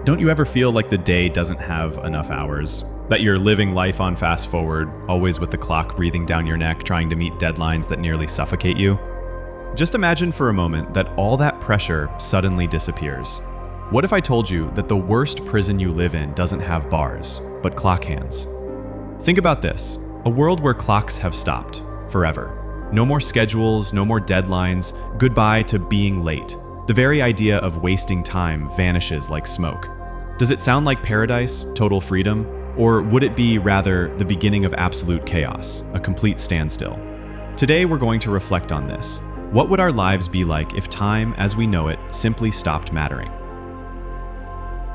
Don't you ever feel like the day doesn't have enough hours? That you're living life on fast forward, always with the clock breathing down your neck, trying to meet deadlines that nearly suffocate you? Just imagine for a moment that all that pressure suddenly disappears. What if I told you that the worst prison you live in doesn't have bars, but clock hands? Think about this, a world where clocks have stopped, forever. No more schedules, no more deadlines, goodbye to being late. The very idea of wasting time vanishes like smoke. Does it sound like paradise, total freedom? Or would it be rather the beginning of absolute chaos, a complete standstill? Today we're going to reflect on this. What would our lives be like if time, as we know it, simply stopped mattering?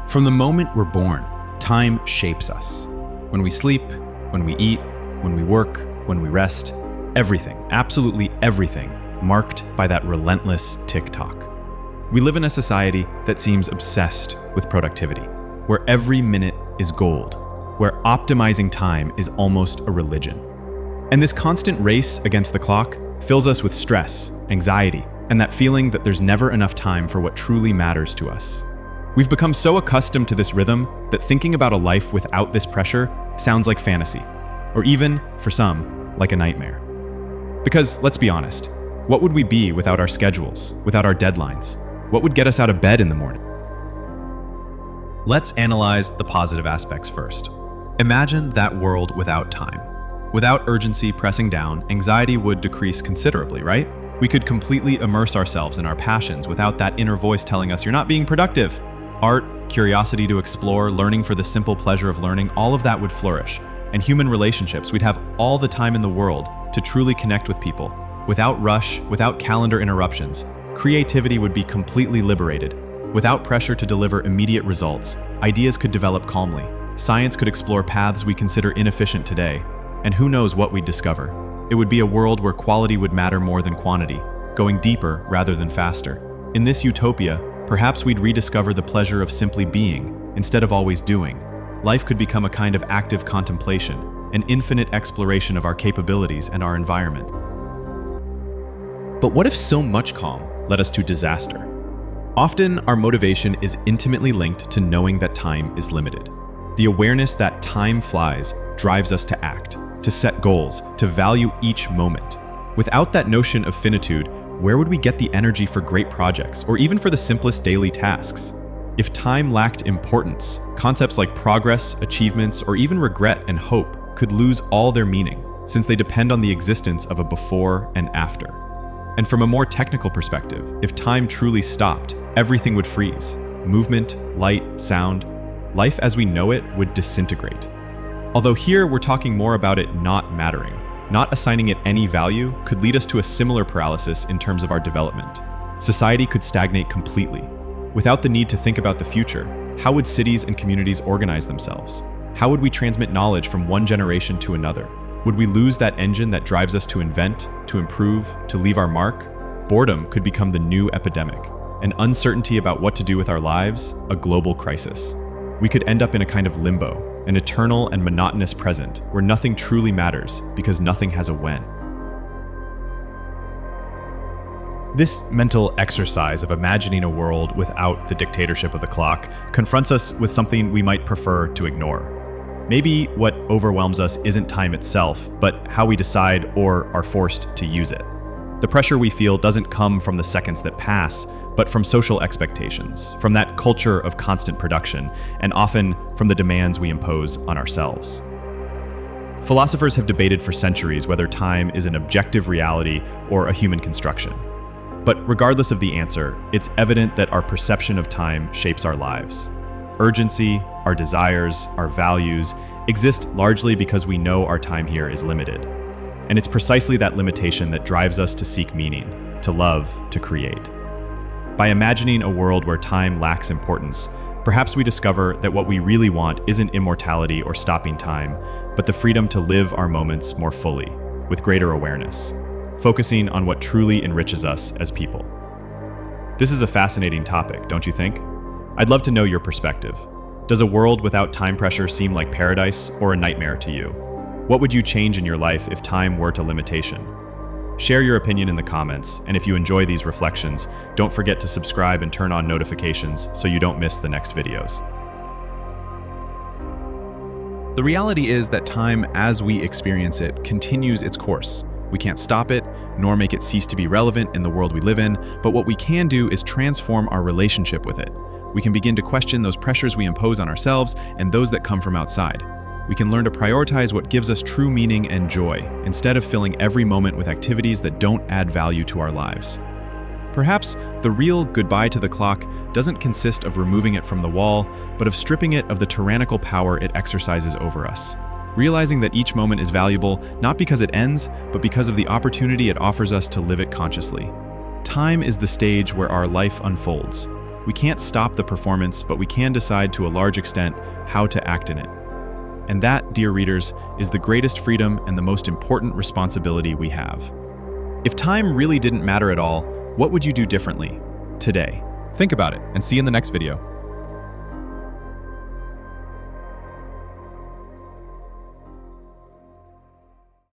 From the moment we're born, time shapes us. When we sleep, when we eat, when we work, when we rest, everything, absolutely everything, marked by that relentless tick-tock. We live in a society that seems obsessed with productivity, where every minute is gold, where optimizing time is almost a religion. And this constant race against the clock fills us with stress, anxiety, and that feeling that there's never enough time for what truly matters to us. We've become so accustomed to this rhythm that thinking about a life without this pressure sounds like fantasy, or even, for some, like a nightmare. Because, let's be honest, what would we be without our schedules, without our deadlines? What would get us out of bed in the morning? Let's analyze the positive aspects first. Imagine that world without time. Without urgency pressing down, anxiety would decrease considerably, right? We could completely immerse ourselves in our passions without that inner voice telling us you're not being productive. Art, curiosity to explore, learning for the simple pleasure of learning, all of that would flourish. And human relationships, we'd have all the time in the world to truly connect with people. Without rush, without calendar interruptions, creativity would be completely liberated. Without pressure to deliver immediate results, ideas could develop calmly. Science could explore paths we consider inefficient today, and who knows what we'd discover. It would be a world where quality would matter more than quantity, going deeper rather than faster. In this utopia, perhaps we'd rediscover the pleasure of simply being, instead of always doing. Life could become a kind of active contemplation, an infinite exploration of our capabilities and our environment. But what if so much calm led us to disaster? Often, our motivation is intimately linked to knowing that time is limited. The awareness that time flies drives us to act, to set goals, to value each moment. Without that notion of finitude, where would we get the energy for great projects, or even for the simplest daily tasks? If time lacked importance, concepts like progress, achievements, or even regret and hope could lose all their meaning, since they depend on the existence of a before and after. And from a more technical perspective, if time truly stopped, everything would freeze. Movement, light, sound, life as we know it would disintegrate. Although here we're talking more about it not mattering. Not assigning it any value could lead us to a similar paralysis in terms of our development. Society could stagnate completely. Without the need to think about the future, how would cities and communities organize themselves? How would we transmit knowledge from one generation to another? Would we lose that engine that drives us to invent, to improve, to leave our mark? Boredom could become the new epidemic. An uncertainty about what to do with our lives, a global crisis. We could end up in a kind of limbo, an eternal and monotonous present where nothing truly matters because nothing has a when. This mental exercise of imagining a world without the dictatorship of the clock confronts us with something we might prefer to ignore. Maybe what overwhelms us isn't time itself, but how we decide or are forced to use it. The pressure we feel doesn't come from the seconds that pass, but from social expectations, from that culture of constant production, and often from the demands we impose on ourselves. Philosophers have debated for centuries whether time is an objective reality or a human construction. But regardless of the answer, it's evident that our perception of time shapes our lives. Urgency, our desires, our values exist largely because we know our time here is limited. And it's precisely that limitation that drives us to seek meaning, to love, to create. By imagining a world where time lacks importance, perhaps we discover that what we really want isn't immortality or stopping time, but the freedom to live our moments more fully, with greater awareness, focusing on what truly enriches us as people. This is a fascinating topic, don't you think? I'd love to know your perspective. Does a world without time pressure seem like paradise or a nightmare to you? What would you change in your life if time were to limitation? Share your opinion in the comments, and if you enjoy these reflections, don't forget to subscribe and turn on notifications so you don't miss the next videos. The reality is that time, as we experience it, continues its course. We can't stop it, nor make it cease to be relevant in the world we live in, but what we can do is transform our relationship with it. We can begin to question those pressures we impose on ourselves and those that come from outside. We can learn to prioritize what gives us true meaning and joy, instead of filling every moment with activities that don't add value to our lives. Perhaps the real goodbye to the clock doesn't consist of removing it from the wall, but of stripping it of the tyrannical power it exercises over us. Realizing that each moment is valuable, not because it ends, but because of the opportunity it offers us to live it consciously. Time is the stage where our life unfolds. We can't stop the performance, but we can decide to a large extent how to act in it. And that, dear readers, is the greatest freedom and the most important responsibility we have. If time really didn't matter at all, what would you do differently today? Think about it and see you in the next video.